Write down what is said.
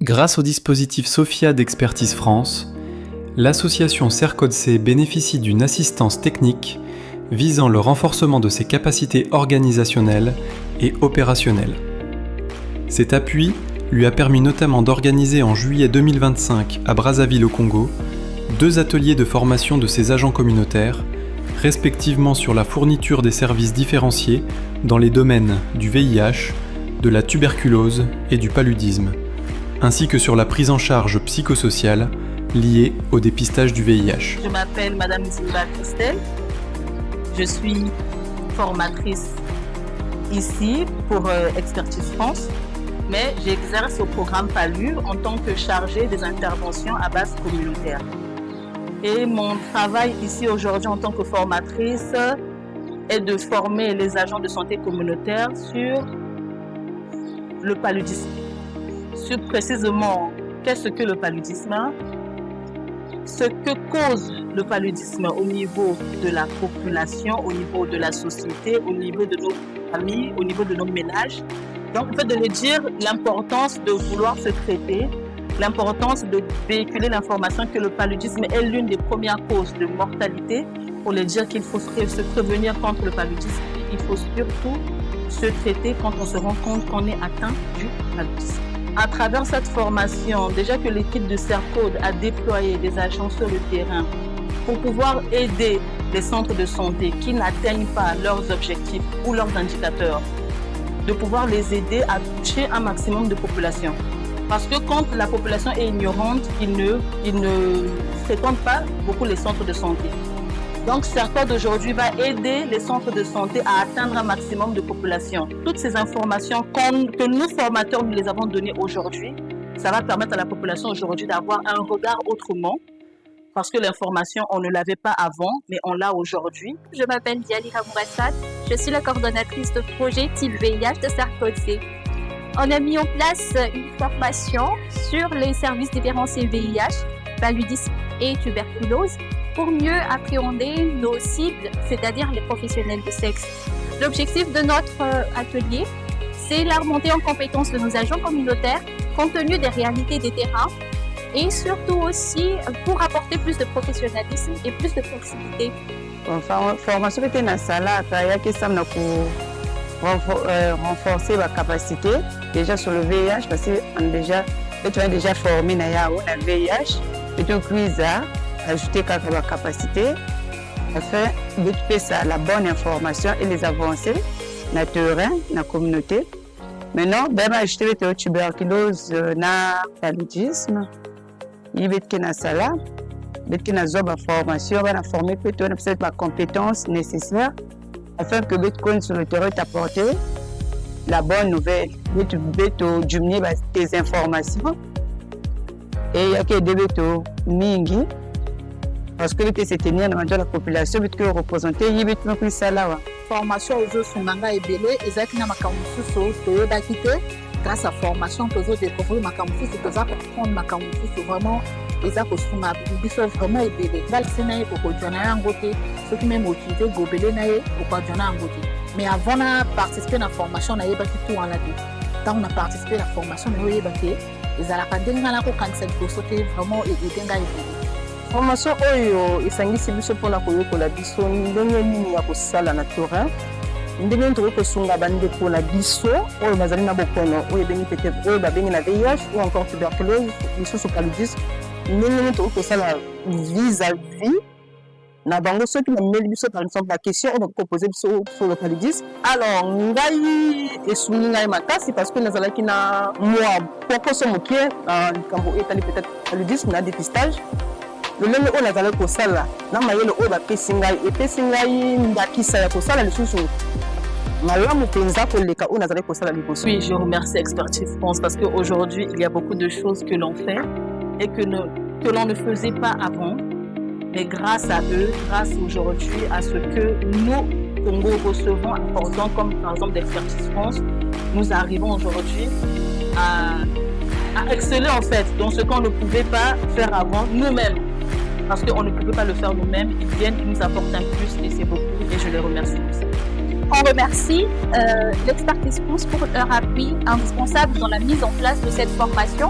Grâce au dispositif SOFIA d'Expertise France, l'association CERCODC bénéficie d'une assistance technique visant le renforcement de ses capacités organisationnelles et opérationnelles. Cet appui lui a permis notamment d'organiser en juillet 2025 à Brazzaville au Congo 2 ateliers de formation de ses agents communautaires, respectivement sur la fourniture des services différenciés dans les domaines du VIH, de la tuberculose et du paludisme, ainsi que sur la prise en charge psychosociale liée au dépistage du VIH. Je m'appelle Madame Zilba Christelle, je suis formatrice ici pour Expertise France, mais j'exerce au programme PALU en tant que chargée des interventions à base communautaire. Et mon travail ici aujourd'hui en tant que formatrice est de former les agents de santé communautaire sur le paludisme. Sur précisément qu'est-ce que le paludisme, ce que cause le paludisme au niveau de la population, au niveau de la société, au niveau de nos familles, au niveau de nos ménages. Donc, en fait, de le dire l'importance de vouloir se traiter, l'importance de véhiculer l'information que le paludisme est l'une des premières causes de mortalité, pour le dire qu'il faut se prévenir contre le paludisme. Il faut surtout se traiter quand on se rend compte qu'on est atteint du paludisme. À travers cette formation, déjà que l'équipe de CERCOD a déployé des agents sur le terrain pour pouvoir aider les centres de santé qui n'atteignent pas leurs objectifs ou leurs indicateurs, de pouvoir les aider à toucher un maximum de population. Parce que quand la population est ignorante, ils ne fréquentent pas beaucoup les centres de santé. Donc CERCOD aujourd'hui va aider les centres de santé à atteindre un maximum de population. Toutes ces informations que nous formateurs nous les avons données aujourd'hui, ça va permettre à la population aujourd'hui d'avoir un regard autrement. Parce que l'information, on ne l'avait pas avant, mais on l'a aujourd'hui. Je m'appelle Diali Ramourassat, je suis la coordonnatrice de projet type VIH de CERCODC. On a mis en place une formation sur les services différenciés VIH, paludisme et tuberculose pour mieux appréhender nos cibles, c'est-à-dire les professionnels de sexe. L'objectif de notre atelier, c'est la remontée en compétences de nos agents communautaires, compte tenu des réalités des terrains, et surtout aussi pour apporter plus de professionnalisme et plus de proximité. Formation qui est dans la salle, pour renforcer la capacité déjà sur le VIH, parce qu'on est déjà formé dans le VIH, et donc ajouter la capacité afin d'occuper ça, la bonne information et les avancées dans le terrain, dans la communauté. Maintenant, on va ajouter la tuberculose, le paludisme. Il va être dans ça là, il va être dans la formation, on va former plutôt la compétence nécessaire afin que Bitcoin sur le terrain t'apporte la bonne nouvelle. Il va diminuer tes informations et il y a des bétos mingi parce que c'est tenir dans la population que représenter il va être ça là. Formation aux autres manga et belé et ça qui n'a pas comme ça d'acquitter grâce à formation que vous découvrez ma camouflage que ça prendre ma camouflage vraiment et ça que suma biso vraiment et belé dans le sénat pour que tu en côté ce qui m'a motivé gobelé naé pour que tu en côté mais avant de participer à la formation on a pas tout en la vie quand on a participé à la formation on a eu baqué ils allaient pas dingue là pour cancer pour sauter vraiment et dingue formation oyo esangisi biso mpona koyokola biso ndenge nini ya kosala na terrain ndenge nini tokosunga bandeko na biso oyo bazali na bokono oyo ebengi peut-être oyo babengi na VIH ou encore tuberculose lisusu paludisme ndenge nini tokosala vis-à-vis na bango soki bameli biso par exemple la question oyo bakopose biso sur le paludisme. Alors ngai esungi ngai makasi parce que nazalaki na mwa pokoso mokie na likambo etali peut-être paludisme na dépistage. Le même on a dans le kosala na mayele o ba pesi ngai ndakisa ya kosala lisusu malamu penza ko leka on a dans le kosala liboso. Oui, je remercie Expertise France parce qu'aujourd'hui il y a beaucoup de choses que l'on fait et que l'on ne faisait pas avant, mais grâce à eux, grâce aujourd'hui à ce que nous Congo recevons important comme par exemple d'Expertise France, nous arrivons aujourd'hui à exceller en fait dans ce qu'on ne pouvait pas faire avant nous-mêmes. Parce qu'on ne pouvait pas le faire nous-mêmes, ils viennent, ils nous apportent un plus et c'est beaucoup et je les remercie pour ça. On remercie l'Expertise France pour leur appui indispensable dans la mise en place de cette formation.